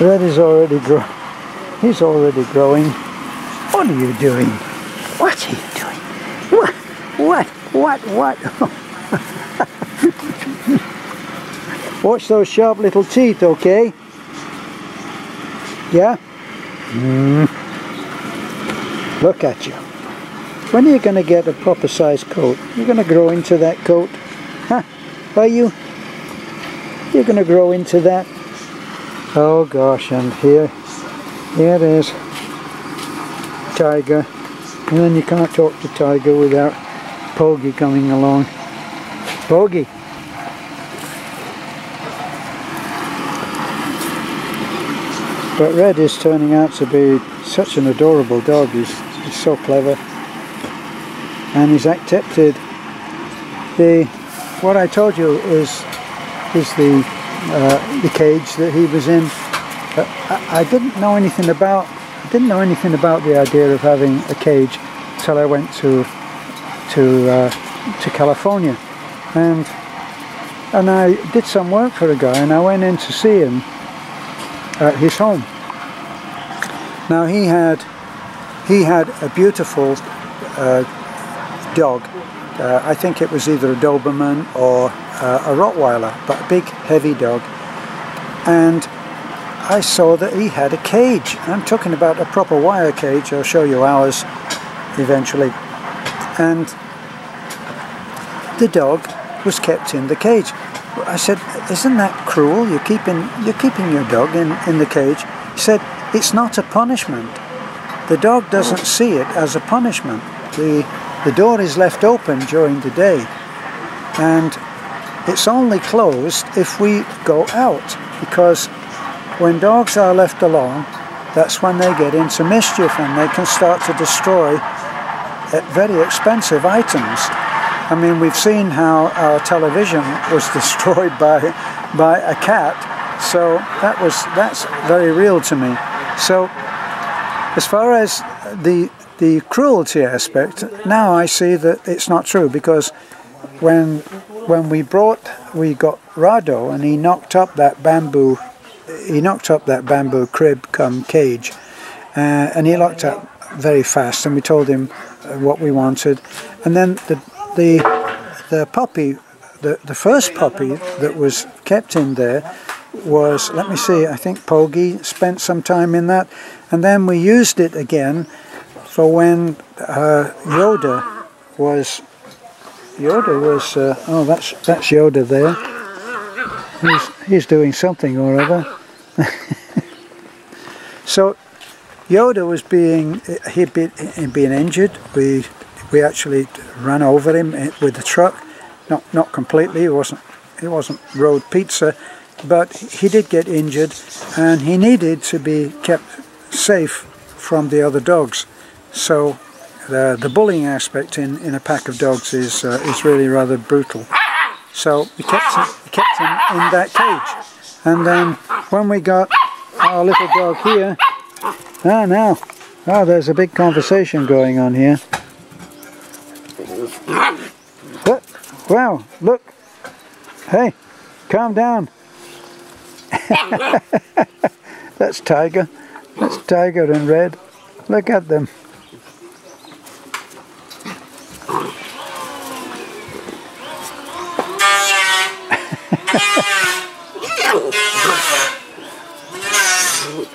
Red is already growing. He's already growing. What are you doing? What are you doing? What? Watch those sharp little teeth, okay? Yeah? Look at you. When are you going to get a proper size coat? You're going to grow into that coat? Huh? Are you? You're going to grow into that? Oh gosh, and here it is. Tiger. And then you can't talk to Tiger without Poggy coming along. Poggy. But Red is turning out to be such an adorable dog. He's so clever. And he's accepted what I told you is the cage that he was in. I didn't know anything about the idea of having a cage till I went to California, and I did some work for a guy, and I went in to see him at his home. Now he had a beautiful dog. I think it was either a Doberman or a Rottweiler, but a big heavy dog, and I saw that he had a cage. I'm talking about a proper wire cage. I'll show you ours eventually. And the dog was kept in the cage. I said, isn't that cruel? You're keeping your dog in the cage. He said, it's not a punishment. The dog doesn't see it as a punishment. The door is left open during the day, and it's only closed if we go out, because when dogs are left alone, that's when they get into mischief and they can start to destroy very expensive items. I mean, we've seen how our television was destroyed by a cat, so that's very real to me. So as far as the cruelty aspect, now I see that it's not true, because when we got Rado and he knocked up that bamboo crib cum cage, and he locked up very fast, and we told him what we wanted, and then the puppy, the first puppy that was kept in there was, let me see, I think Poggy spent some time in that, and then we used it again for when Yoda was oh, that's Yoda there. He's doing something or other. So Yoda was he'd been injured. We actually ran over him with the truck. Not completely. It wasn't road pizza, but he did get injured, and he needed to be kept safe from the other dogs. So the bullying aspect in a pack of dogs is really rather brutal. So we kept him in that cage, and then when we got our little dog here, there's a big conversation going on here. Wow, look, hey, calm down. That's Tiger and Red. Look at them.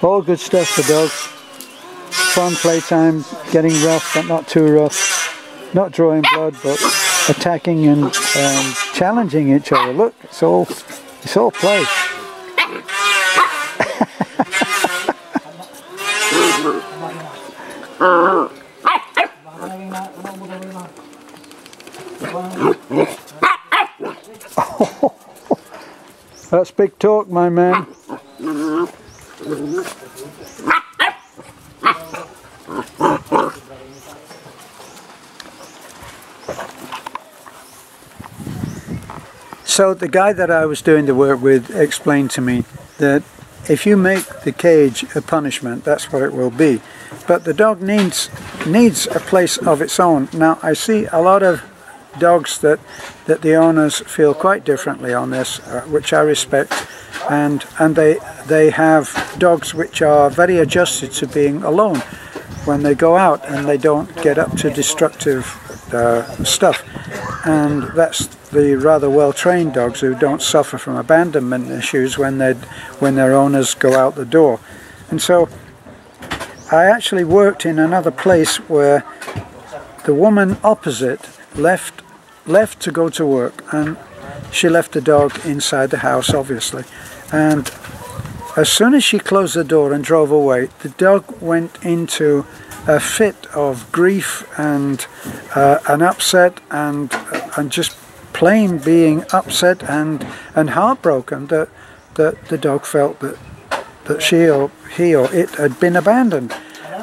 All good stuff for dogs. Fun playtime, getting rough but not too rough. Not drawing blood, but attacking and challenging each other. Look, it's all play. That's big talk, my man. So the guy that I was doing the work with explained to me that if you make the cage a punishment, that's what it will be. But the dog needs a place of its own. Now I see a lot of dogs that the owners feel quite differently on this, which I respect, and they have dogs which are very adjusted to being alone when they go out, and they don't get up to destructive stuff. And that's the rather well-trained dogs who don't suffer from abandonment issues when their owners go out the door. And so I actually worked in another place where the woman opposite left to go to work, and she left the dog inside the house, obviously. And as soon as she closed the door and drove away, the dog went into a fit of grief and an upset and just plain being upset and heartbroken that the dog felt that he or it had been abandoned.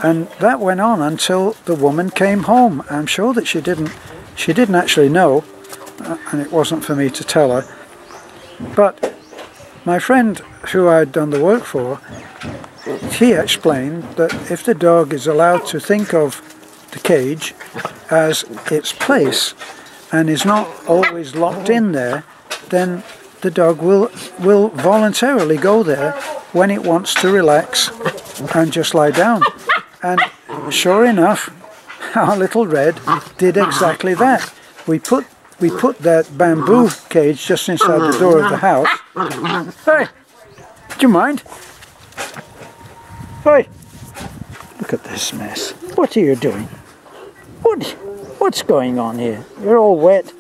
And that went on until the woman came home. I'm sure that she didn't actually know, and it wasn't for me to tell her. But my friend who I'd done the work for, he explained that if the dog is allowed to think of the cage as its place and is not always locked in there, then the dog will voluntarily go there when it wants to relax and just lie down. And sure enough, our little Red did exactly that. We put that bamboo cage just inside the door of the house. Hey, do you mind? Hey, look at this mess. What are you doing? What's going on here? You're all wet.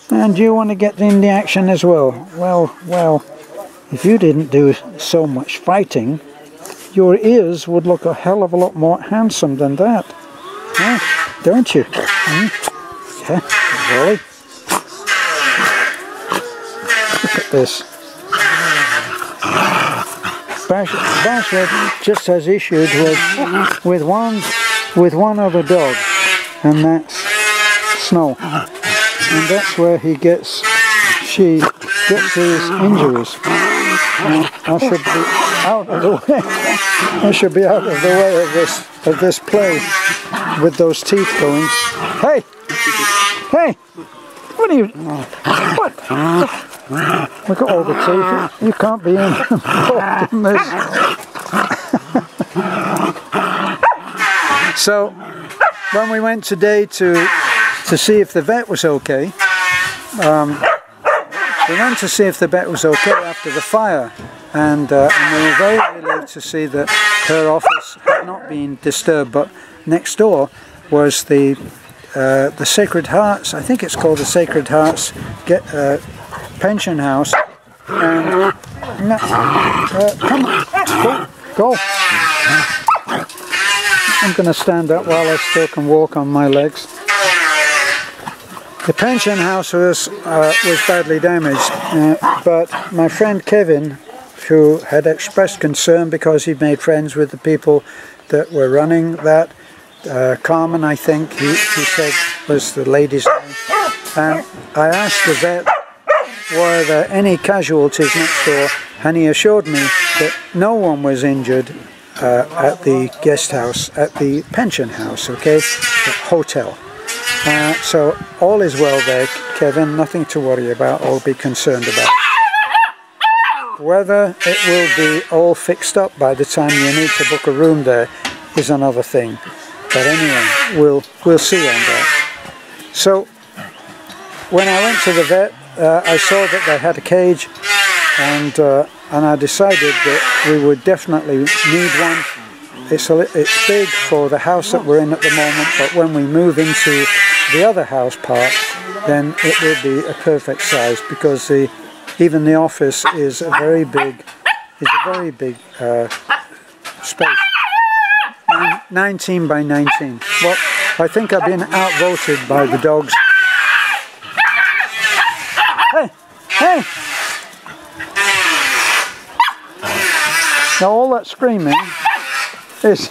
And you want to get in the action as well? Well, if you didn't do so much fighting, your ears would look a hell of a lot more handsome than that. Don't you? Yeah, really? Look at this. Bashwood just has issued with one other dog, and that's Snow. And that's where she gets these injuries. I should be out of the way. I should be out of the way of this play with those teeth going. Hey! Hey! What are you... What? Look at all the teeth. You can't be involved in this. So, when we went today to see if the vet was okay, we went to see if the vet was okay after the fire, and we were very relieved to see that her office had not been disturbed, but next door was the Sacred Hearts, I think it's called the Sacred Hearts pension house, and come on, go. I'm going to stand up while I still can walk on my legs. The pension house was badly damaged, but my friend Kevin, who had expressed concern because he'd made friends with the people that were running that, Carmen, I think he said was the lady's name, and I asked the vet were there any casualties next door, and he assured me that no one was injured at the guest house, at the pension house, okay, the hotel. So all is well there, Kevin, nothing to worry about or be concerned about. Whether it will be all fixed up by the time you need to book a room there is another thing. But anyway, we'll see on that. So when I went to the vet, I saw that they had a cage, and I decided that we would definitely need one. It's big for the house that we're in at the moment, but when we move into the other house part, then it will be a perfect size, because even the office is a very big space. 19 by 19. Well, I think I've been outvoted by the dogs. Hey! Hey! Now all that screaming is...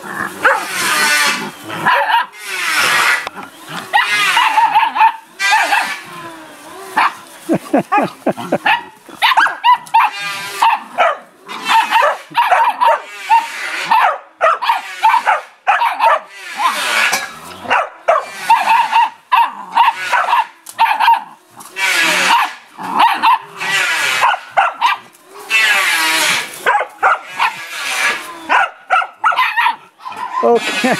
Okay.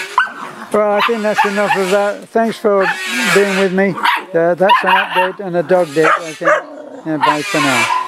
Well, I think that's enough of that. Thanks for being with me. That's an update and a dog date, I think. Yeah, bye for now.